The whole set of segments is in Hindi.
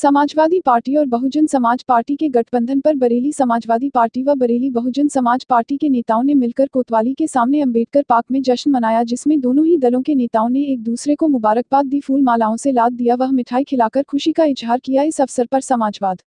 समाजवादी पार्टी और बहुजन समाज पार्टी के गठबंधन पर बरेली समाजवादी पार्टी व बरेली बहुजन समाज पार्टी के नेताओं ने मिलकर कोतवाली के सामने अंबेडकर पार्क में जश्न मनाया, जिसमें दोनों ही दलों के नेताओं ने एक दूसरे को मुबारकबाद दी, फूल मालाओं से लाद दिया वह मिठाई खिलाकर खुशी का इजहार किया। इस अवसर पर समाजवाद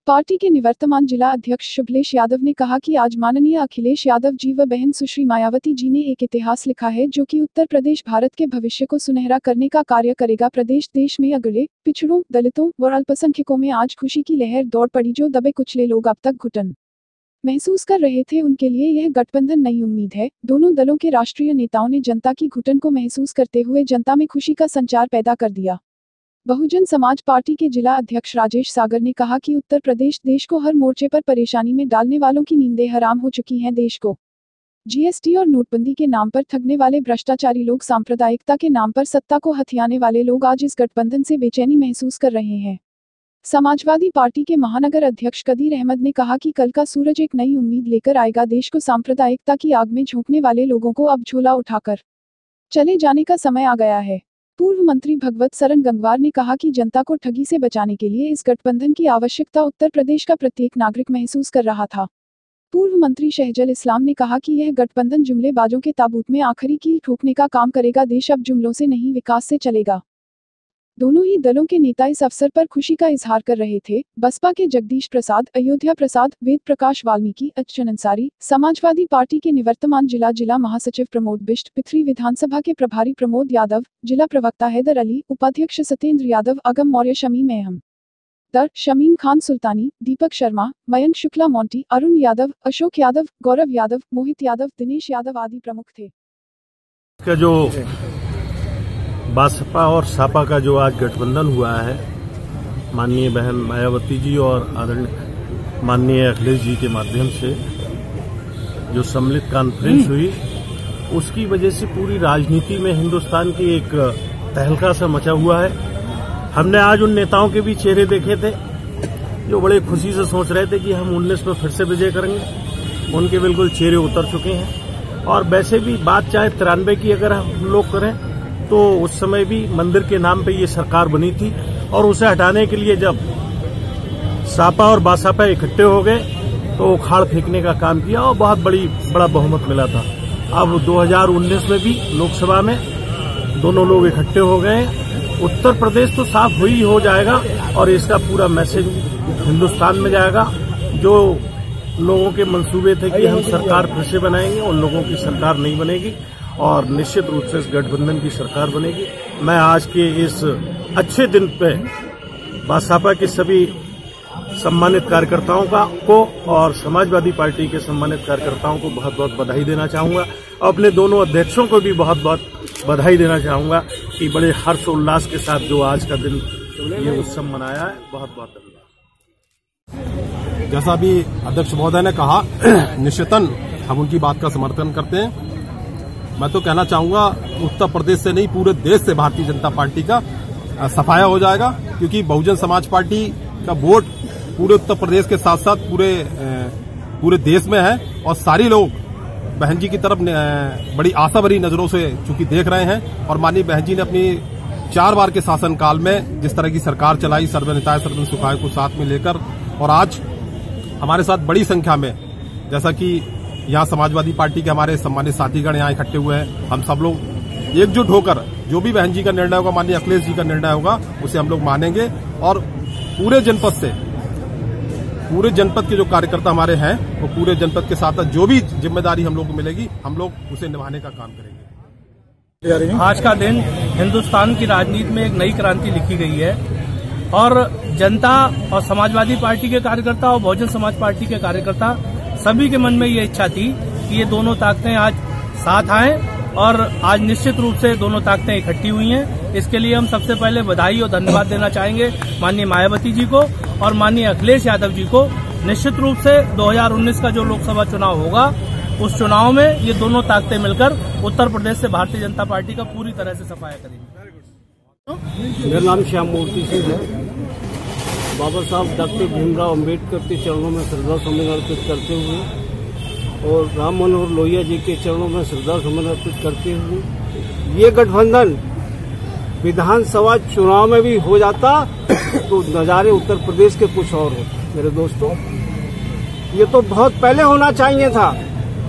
पार्टी के निवर्तमान जिला अध्यक्ष शुभलेश यादव ने कहा कि आज माननीय अखिलेश यादव जी व बहन सुश्री मायावती जी ने एक इतिहास लिखा है जो कि उत्तर प्रदेश भारत के भविष्य को सुनहरा करने का कार्य करेगा। प्रदेश देश में अगड़े, पिछड़ों, दलितों व अल्पसंख्यकों में आज खुशी की लहर दौड़ पड़ी। जो दबे कुचले लोग अब तक घुटन महसूस कर रहे थे, उनके लिए यह गठबंधन नई उम्मीद है। दोनों दलों के राष्ट्रीय नेताओं ने जनता की घुटन को महसूस करते हुए जनता में खुशी का संचार पैदा कर दिया। बहुजन समाज पार्टी के जिला अध्यक्ष राजेश सागर ने कहा कि उत्तर प्रदेश देश को हर मोर्चे पर परेशानी में डालने वालों की नींदें हराम हो चुकी हैं। देश को जीएसटी और नोटबंदी के नाम पर ठगने वाले भ्रष्टाचारी लोग, सांप्रदायिकता के नाम पर सत्ता को हथियाने वाले लोग आज इस गठबंधन से बेचैनी महसूस कर रहे हैं। समाजवादी पार्टी के महानगर अध्यक्ष कदीर अहमद ने कहा कि कल का सूरज एक नई उम्मीद लेकर आएगा। देश को सांप्रदायिकता की आग में झोंकने वाले लोगों को अब झोला उठाकर चले जाने का समय आ गया है। पूर्व मंत्री भगवत सरन गंगवार ने कहा कि जनता को ठगी से बचाने के लिए इस गठबंधन की आवश्यकता उत्तर प्रदेश का प्रत्येक नागरिक महसूस कर रहा था। पूर्व मंत्री शहजल इस्लाम ने कहा कि यह गठबंधन जुमलेबाजों के ताबूत में आखिरी कील ठोकने का काम करेगा। देश अब जुमलों से नहीं, विकास से चलेगा। दोनों ही दलों के नेता इस अवसर पर खुशी का इजहार कर रहे थे। बसपा के जगदीश प्रसाद, अयोध्या प्रसाद, वेद प्रकाश वाल्मीकि, अच्युत अंसारी, समाजवादी पार्टी के निवर्तमान जिला महासचिव प्रमोद बिष्ट, पिथरी विधानसभा के प्रभारी प्रमोद यादव, जिला प्रवक्ता हैदर अली, उपाध्यक्ष सत्येंद्र यादव, अगम मौर्य, शमीम अहमद, शमीम खान सुल्तानी, दीपक शर्मा, मयंक शुक्ला, मोंटी, अरुण यादव, अशोक यादव, गौरव यादव, मोहित यादव, दिनेश यादव आदि प्रमुख थे। जो बसपा और सपा का जो आज गठबंधन हुआ है, माननीय बहन मायावती जी और आदरणीय माननीय अखिलेश जी के माध्यम से जो सम्मिलित कॉन्फ्रेंस हुई, उसकी वजह से पूरी राजनीति में हिंदुस्तान की एक तहलका सा मचा हुआ है। हमने आज उन नेताओं के भी चेहरे देखे थे जो बड़े खुशी से सोच रहे थे कि हम 19 में फिर से विजय करेंगे। उनके बिल्कुल चेहरे उतर चुके हैं। और वैसे भी बात चाहे 93 की अगर हम लोग करें तो उस समय भी मंदिर के नाम पे ये सरकार बनी थी और उसे हटाने के लिए जब सपा और बसपा इकट्ठे हो गए तो उखाड़ फेंकने का काम किया और बहुत बड़ा बहुमत मिला था। अब 2019 में भी लोकसभा में दोनों लोग इकट्ठे हो गए। उत्तर प्रदेश तो साफ ही हो जाएगा और इसका पूरा मैसेज हिंदुस्तान में जाएगा। जो लोगों के मंसूबे थे कि हम सरकार फिर से बनाएंगे, उन लोगों की सरकार नहीं बनेगी और निश्चित रूप से इस गठबंधन की सरकार बनेगी। मैं आज के इस अच्छे दिन पे बसपा के सभी सम्मानित कार्यकर्ताओं को और समाजवादी पार्टी के सम्मानित कार्यकर्ताओं को बहुत बहुत बधाई देना चाहूंगा। अपने दोनों अध्यक्षों को भी बहुत बहुत बधाई देना चाहूंगा कि बड़े हर्षोल्लास के साथ जो आज का दिन ये उत्सव मनाया है। बहुत बहुत धन्यवाद। जैसा भी अध्यक्ष महोदय ने कहा, निश्चितन हम उनकी बात का समर्थन करते हैं। मैं तो कहना चाहूंगा उत्तर प्रदेश से नहीं, पूरे देश से भारतीय जनता पार्टी का सफाया हो जाएगा, क्योंकि बहुजन समाज पार्टी का वोट पूरे उत्तर प्रदेश के साथ साथ पूरे देश में है और सारे लोग बहन जी की तरफ बड़ी आशा भरी नजरों से चूंकि देख रहे हैं। और माननीय बहन जी ने अपनी 4 बार के शासनकाल में जिस तरह की सरकार चलाई, सर्वनिताय सर्वन सुखाय को साथ में लेकर, और आज हमारे साथ बड़ी संख्या में, जैसा कि यहाँ समाजवादी पार्टी के हमारे सम्मानित साथीगण यहाँ इकट्ठे हुए हैं, हम सब लोग एकजुट होकर जो भी बहन जी का निर्णय होगा, माननीय अखिलेश जी का निर्णय होगा, उसे हम लोग मानेंगे। और पूरे जनपद के जो कार्यकर्ता हमारे हैं, वो पूरे जनपद के साथ जो भी जिम्मेदारी हम लोग को मिलेगी, हम लोग उसे निभाने का काम करेंगे। आज का दिन हिंदुस्तान की राजनीति में एक नई क्रांति लिखी गई है और जनता और समाजवादी पार्टी के कार्यकर्ता और बहुजन समाज पार्टी के कार्यकर्ता सभी के मन में ये इच्छा थी कि ये दोनों ताकतें आज साथ आएं और आज निश्चित रूप से दोनों ताकतें इकट्ठी हुई हैं। इसके लिए हम सबसे पहले बधाई और धन्यवाद देना चाहेंगे माननीय मायावती जी को और माननीय अखिलेश यादव जी को। निश्चित रूप से 2019 का जो लोकसभा चुनाव होगा, उस चुनाव में ये दोनों ताकतें मिलकर उत्तर प्रदेश से भारतीय जनता पार्टी का पूरी तरह से सफाया करेंगे। मेरा नाम श्याम मूर्ति सिंह है। बाबा साहब डॉक्टर भीमराव अंबेडकर के चरणों में श्रद्धा सुमन अर्पित करते हुए और राम मनोहर लोहिया जी के चरणों में श्रद्धा सुमन अर्पित करते हुए ये गठबंधन विधानसभा चुनाव में भी हो जाता तो नजारे उत्तर प्रदेश के कुछ और होते। मेरे दोस्तों, ये तो बहुत पहले होना चाहिए था।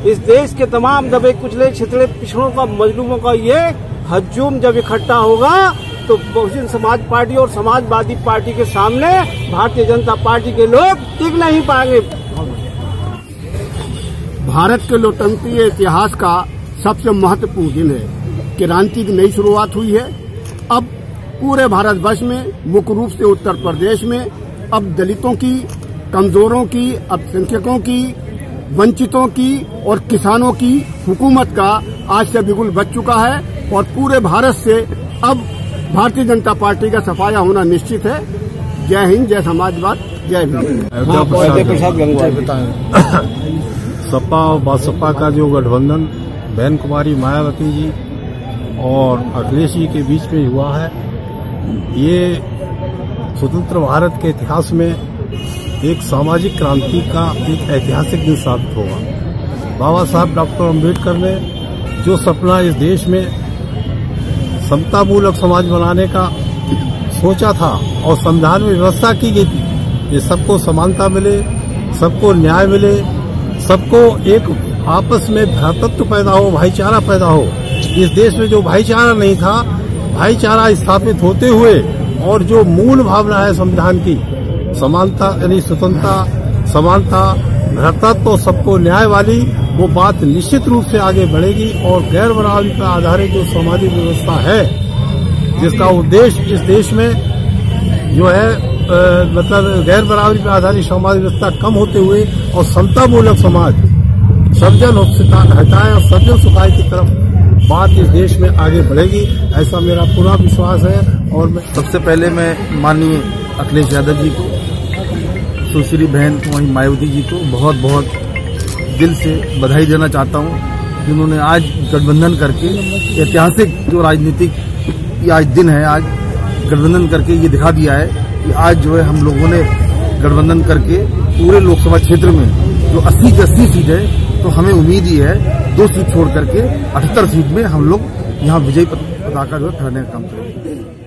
इस देश के तमाम दबे कुचले छितरे पिछड़ों का, मजलूमों का ये हजूम जब इकट्ठा होगा तो बहुजन समाज पार्टी और समाजवादी पार्टी के सामने भारतीय जनता पार्टी के लोग टिक नहीं पाएंगे। भारत के लोकतंत्रीय इतिहास का सबसे महत्वपूर्ण दिन है। क्रांति की नई शुरुआत हुई है। अब पूरे भारतवर्ष में, मुख्य रूप से उत्तर प्रदेश में, अब दलितों की, कमजोरों की, अल्पसंख्यकों की, वंचितों की और किसानों की हुकूमत का आज से बिल्कुल बच चुका है और पूरे भारत से अब भारतीय जनता पार्टी का सफाया होना निश्चित है। जय हिंद, जय समाजवाद, जय भीम। सपा और बसपा का जो गठबंधन बहन कुमारी मायावती जी और अखिलेश जी के बीच में हुआ है, ये स्वतंत्र भारत के इतिहास में एक सामाजिक क्रांति का एक ऐतिहासिक दिन साबित होगा। बाबा साहब डॉक्टर अम्बेडकर ने जो सपना इस देश में समतामूलक समाज बनाने का सोचा था और संविधान में व्यवस्था की गई थी, ये सबको समानता मिले, सबको न्याय मिले, सबको एक आपस में भ्रातृत्व पैदा हो, भाईचारा पैदा हो। इस देश में जो भाईचारा नहीं था, भाईचारा स्थापित होते हुए और जो मूल भावना है संविधान की, समानता यानी स्वतंत्रता, समानता, भ्रातृत्व और सबको न्याय वाली, वो बात निश्चित रूप से आगे बढ़ेगी और गैर बराबरी पर आधारित जो सामाजिक व्यवस्था है, जिसका उद्देश्य इस देश में जो है मतलब गैर बराबरी पर आधारित सामाजिक व्यवस्था कम होते हुए और समतामूलक समाज, सर्वजन हटाए और सर्वजन सुखाए की तरफ बात इस देश में आगे बढ़ेगी, ऐसा मेरा पूरा विश्वास है। और मैं सबसे पहले मैं माननीय अखिलेश यादव जी को, सुश्री बहन कुमारी मायावती जी को बहुत बहुत दिल से बधाई देना चाहता हूं, जिन्होंने आज गठबंधन करके ऐतिहासिक जो राजनीतिक आज दिन है, आज गठबंधन करके ये दिखा दिया है कि आज जो है हम लोगों ने गठबंधन करके पूरे लोकसभा क्षेत्र में जो 80 की 80 सीट है, तो हमें उम्मीद ही है 2 सीट छोड़ करके 78 सीट में हम लोग यहाँ विजयी पताका जो है फहराने का काम करेंगे।